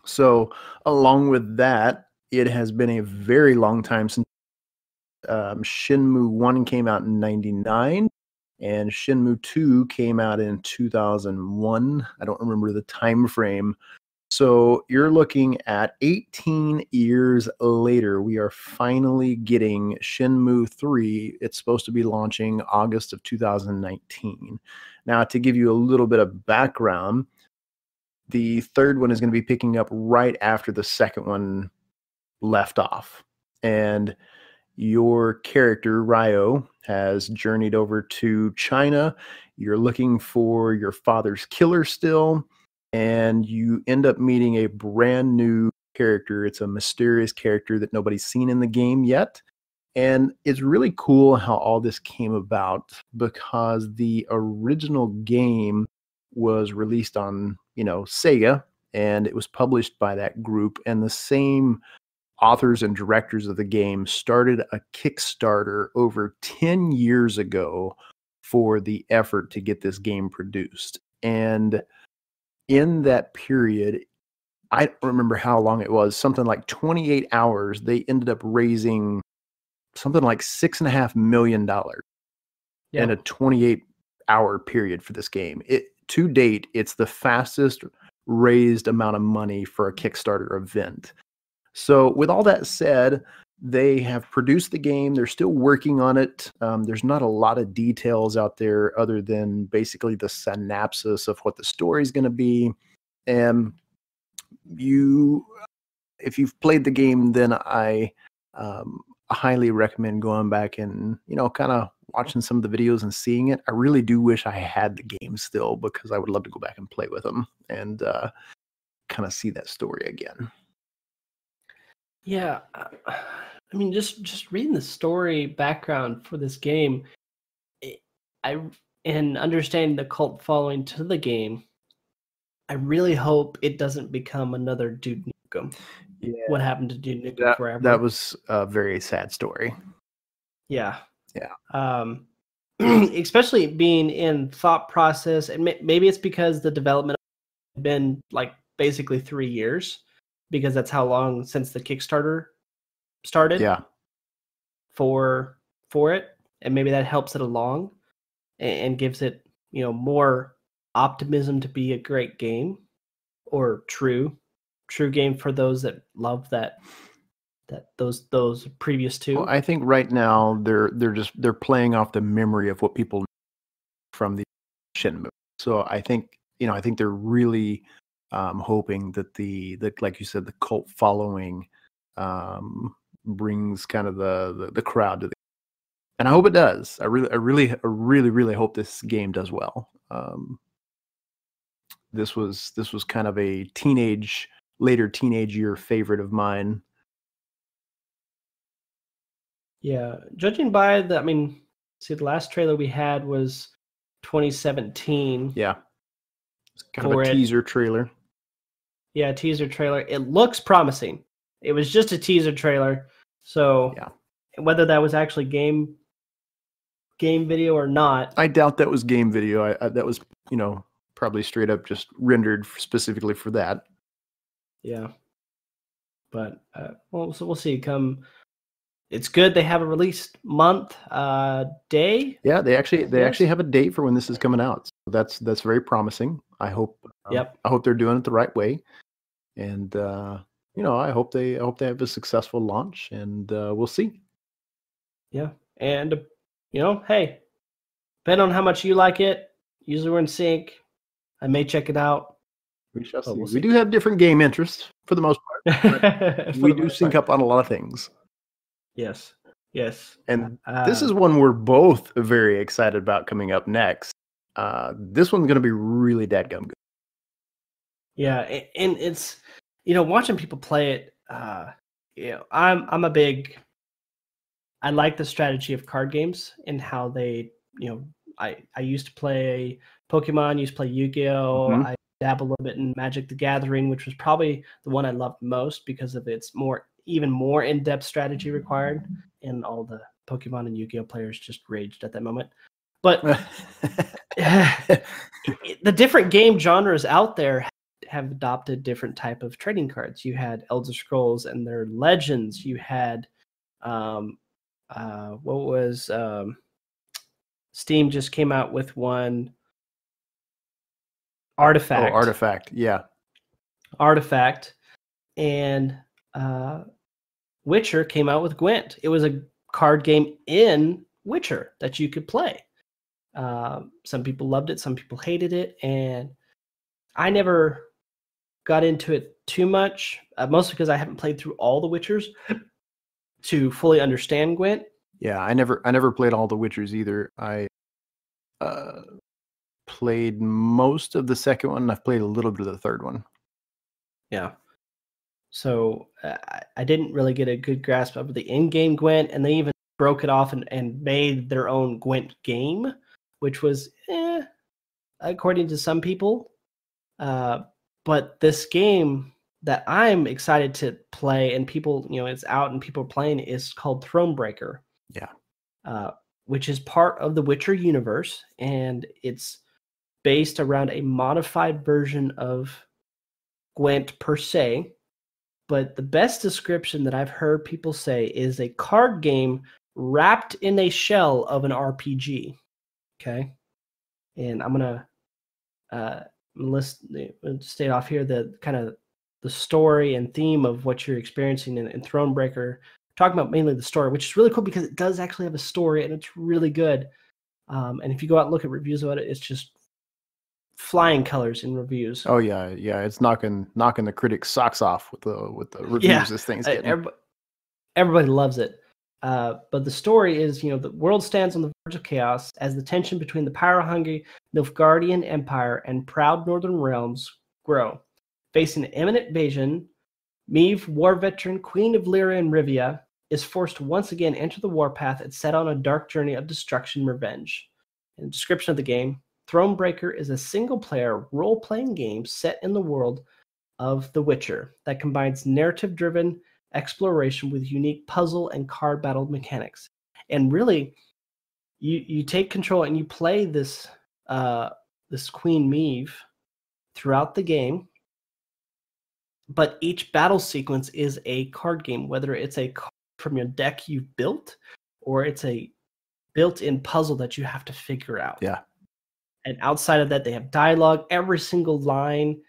So along with that, it has been a very long time since Shenmue 1 came out in 99 and Shenmue 2 came out in 2001. I don't remember the time frame. So you're looking at 18 years later, we are finally getting Shenmue 3. It's supposed to be launching August of 2019. Now, to give you a little bit of background, the third one is going to be picking up right after the second one left off. And your character, Ryo, has journeyed over to China. You're looking for your father's killer still, and you end up meeting a brand new character. It's a mysterious character that nobody's seen in the game yet. And it's really cool how all this came about because the original game was released on, Sega, and it was published by that group. And the same authors and directors of the game started a Kickstarter over 10 years ago for the effort to get this game produced. And in that period, I don't remember how long it was, something like 28 hours, they ended up raising something like $6.5 million in a 28-hour period for this game. To date, it's the fastest raised amount of money for a Kickstarter event. So with all that said, they have produced the game. They're still working on it. There's not a lot of details out there other than basically the synopsis of what the story is going to be. And if you've played the game, then I highly recommend going back and, kind of watching some of the videos and seeing it. I really do wish I had the game still because I would love to go back and play with them and kind of see that story again. Yeah, I mean, just reading the story background for this game, and understanding the cult following to the game, I really hope it doesn't become another Duke Nukem. Yeah. What happened to Duke Nukem Forever? That was a very sad story. Yeah. Yeah. Especially being in thought process, and maybe it's because the development has been like basically 3 years, because that's how long since the Kickstarter started. Yeah. For it, and maybe that helps it along and gives it, more optimism to be a great game, or true game for those that love those previous two. Well, I think right now they're playing off the memory of what people from the Shenmue. So I think they're really hoping that the like you said, the cult following brings kind of the crowd to the, and I hope it does. I really hope this game does well. This was kind of a later teenage year favorite of mine. Yeah, judging by the last trailer we had was 2017. Yeah, it's kind of a teaser trailer. Yeah, teaser trailer. It looks promising. It was just a teaser trailer, so yeah. Whether that was actually game video or not, I doubt that was game video. That was, probably straight up just rendered specifically for that. Yeah, but we'll see. It's good they have a release month, day. Yeah, they actually have a date for when this is coming out. So that's very promising. I hope. Yep. I hope they're doing it the right way, and I hope they have a successful launch, and we'll see. Yeah, and hey, depending on how much you like it, usually we're in sync. I may check it out. We shall see. We do have different game interests for the most part. We do sync up on a lot of things. Yes. And this is one we're both very excited about coming up next. This one's going to be really dadgum good. Yeah, and it's watching people play it. I'm a big. I like the strategy of card games and how they. I used to play Pokemon. Used to play Yu-Gi-Oh. Mm-hmm. I dabble a little bit in Magic the Gathering, which was probably the one I loved most because of its even more in-depth strategy required, and all the Pokemon and Yu-Gi-Oh players just raged at that moment. But the different game genres out there have adopted different type of trading cards. You had Elder Scrolls and their Legends. You had Steam just came out with one, Artifact. Oh, Artifact. Yeah. Artifact. And Witcher came out with Gwent. It was a card game in Witcher that you could play. Some people loved it, some people hated it, and I never got into it too much, mostly because I haven't played through all the Witchers to fully understand Gwent. Yeah, I never played all the Witchers either. I played most of the second one. I've played a little bit of the third one. Yeah. So I didn't really get a good grasp of the in-game Gwent, and they even broke it off and made their own Gwent game, which was, according to some people. But this game that I'm excited to play, and people, it's out and people are playing, is called Thronebreaker. Yeah. Which is part of the Witcher universe, and it's based around a modified version of Gwent per se. But the best description that I've heard people say is a card game wrapped in a shell of an RPG. Okay, and I'm gonna state off here the kind of the story and theme of what you're experiencing in Thronebreaker. Talking about mainly the story, which is really cool because it does actually have a story and it's really good. And if you go out and look at reviews about it, it's just flying colors in reviews. Oh yeah, it's knocking the critics' socks off with the reviews this thing's getting. Everybody loves it. But the story is, the world stands on the verge of chaos as the tension between the power-hungry Nilfgaardian Empire and proud northern realms grow. Facing an imminent invasion, Meve, war veteran, Queen of Lyria and Rivia, is forced to once again enter the warpath and set on a dark journey of destruction and revenge. In the description of the game, Thronebreaker is a single-player role-playing game set in the world of The Witcher that combines narrative-driven exploration with unique puzzle and card battle mechanics. And really, you take control and you play this Queen Meve throughout the game. But each battle sequence is a card game, whether it's a card from your deck you've built or it's a built-in puzzle that you have to figure out. Yeah. And outside of that, they have dialogue. Every single line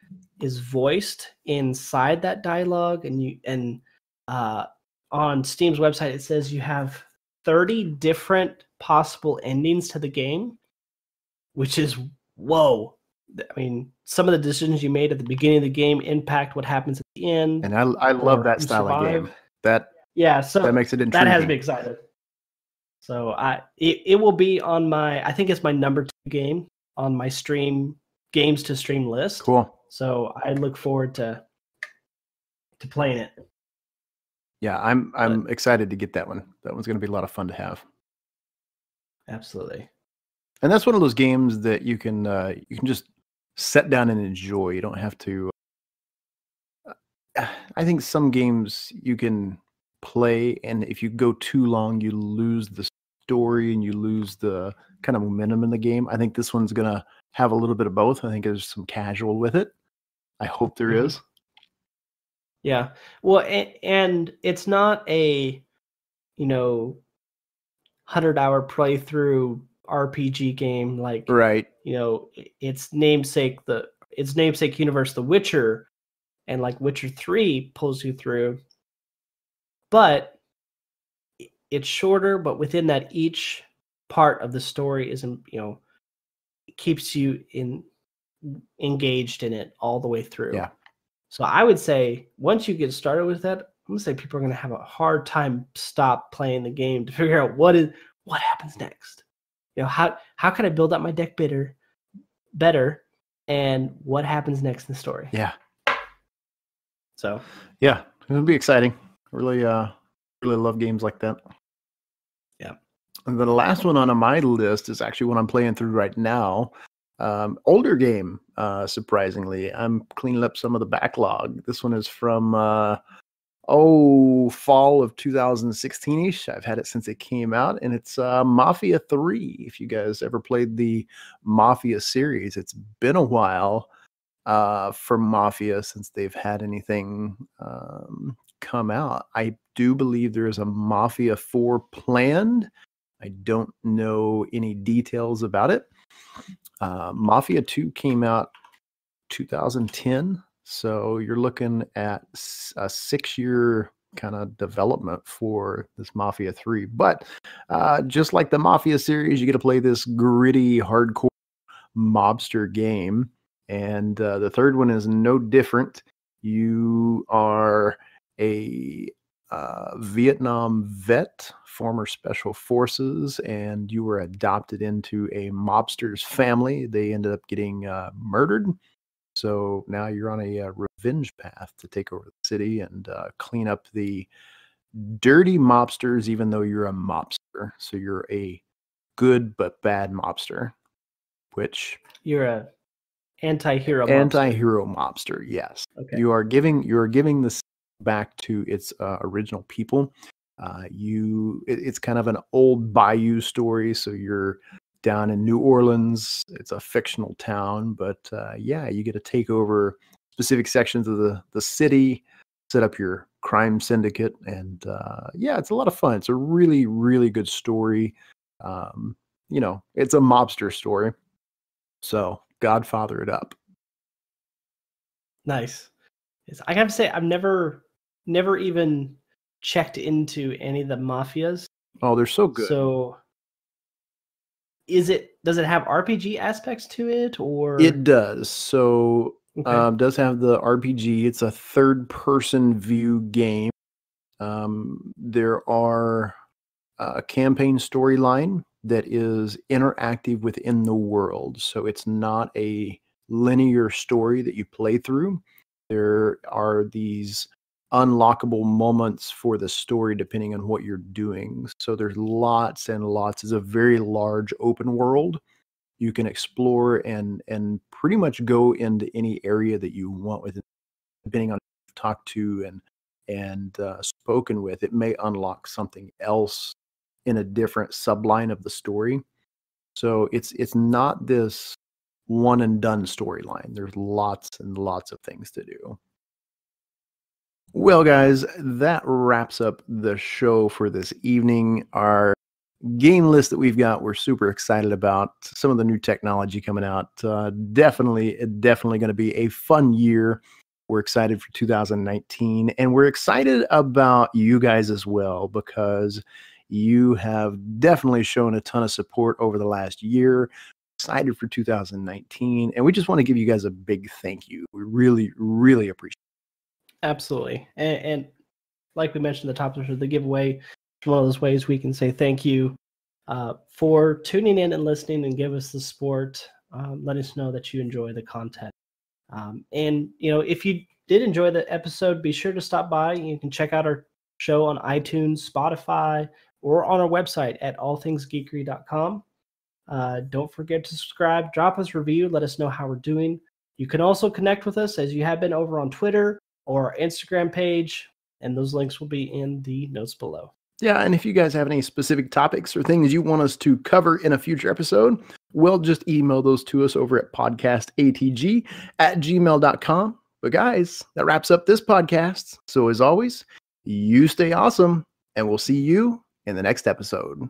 is voiced inside that dialogue. And on Steam's website, it says you have 30 different possible endings to the game, which is, whoa. I mean, some of the decisions you made at the beginning of the game impact what happens at the end. And I love that style of game. That makes it intriguing. That has me excited. So it will be on my, I think it's my number 2 game on my games to stream list. Cool. So I look forward to playing it. Yeah, I'm excited to get that one. That one's going to be a lot of fun to have. Absolutely. And that's one of those games that you can just sit down and enjoy. You don't have to. I think some games you can play, and if you go too long, you lose the story and you lose the kind of momentum in the game. I think this one's gonna have a little bit of both. I think there's some casual with it. I hope there is. Yeah. Well, and it's not a 100-hour playthrough RPG game like, right. Its namesake universe, The Witcher, and like Witcher 3 pulls you through. But it's shorter, but within that, each part of the story is, keeps you engaged in it all the way through. Yeah. So I would say once you get started with that, I'm gonna say people are gonna have a hard time stop playing the game to figure out what happens next. How can I build up my deck better, and what happens next in the story? Yeah. So yeah, it'll be exciting. Really love games like that. Yeah. And the last one on my list is actually one I'm playing through right now. Older game, surprisingly. I'm cleaning up some of the backlog. This one is from fall of 2016-ish. I've had it since it came out, and it's Mafia 3. If you guys ever played the Mafia series, it's been a while. for Mafia since they've had anything come out. I do believe there is a Mafia 4 planned. I don't know any details about it. Mafia 2 came out 2010, so you're looking at a 6-year kind of development for this Mafia 3. But just like the Mafia series, you get to play this gritty, hardcore mobster game. And the third one is no different. You are a Vietnam vet, former special forces, and you were adopted into a mobster's family. They ended up getting murdered. So now you're on a revenge path to take over the city and clean up the dirty mobsters, even though you're a mobster. So you're a good but bad mobster, which You're a anti-hero. Anti-hero mobster, yes. Okay. You are giving this back to its original people. It's kind of an old bayou story, so you're down in New Orleans. It's a fictional town, but yeah, you get to take over specific sections of the city, set up your crime syndicate, and yeah, it's a lot of fun. It's a really, really good story. It's a mobster story. So Godfather it up. Nice. I have to say, I've never even checked into any of the Mafias. Oh, they're so good. So does it have RPG aspects to it, or? It does. So Okay. does have the RPG. It's a third-person view game. There are a campaign storyline that is interactive within the world. So it's not a linear story that you play through. There are these unlockable moments for the story depending on what you're doing. So there's lots and lots. It's a very large open world. You can explore and pretty much go into any area that you want with it, depending on who you've talked to and spoken with. It may unlock something else in a different subline of the story. So it's not this one and done storyline. There's lots and lots of things to do. Well, guys, that wraps up the show for this evening. Our game list that we've got, we're super excited about. Some of the new technology coming out. Definitely going to be a fun year. We're excited for 2019, and we're excited about you guys as well, because you have definitely shown a ton of support over the last year. Excited for 2019, and we just want to give you guys a big thank you. We really, really appreciate it. Absolutely. And like we mentioned at the top of the giveaway, it's one of those ways we can say thank you for tuning in and listening and give us the support. Let us know that you enjoy the content. And, if you did enjoy the episode, be sure to stop by. You can check out our show on iTunes, Spotify, or on our website at allthingsgeekery.com. Don't forget to subscribe, drop us a review, let us know how we're doing. You can also connect with us as you have been over on Twitter or our Instagram page, and those links will be in the notes below. Yeah, and if you guys have any specific topics or things you want us to cover in a future episode, well, just email those to us over at podcastatg@gmail.com. But guys, that wraps up this podcast. So as always, you stay awesome, and we'll see you in the next episode.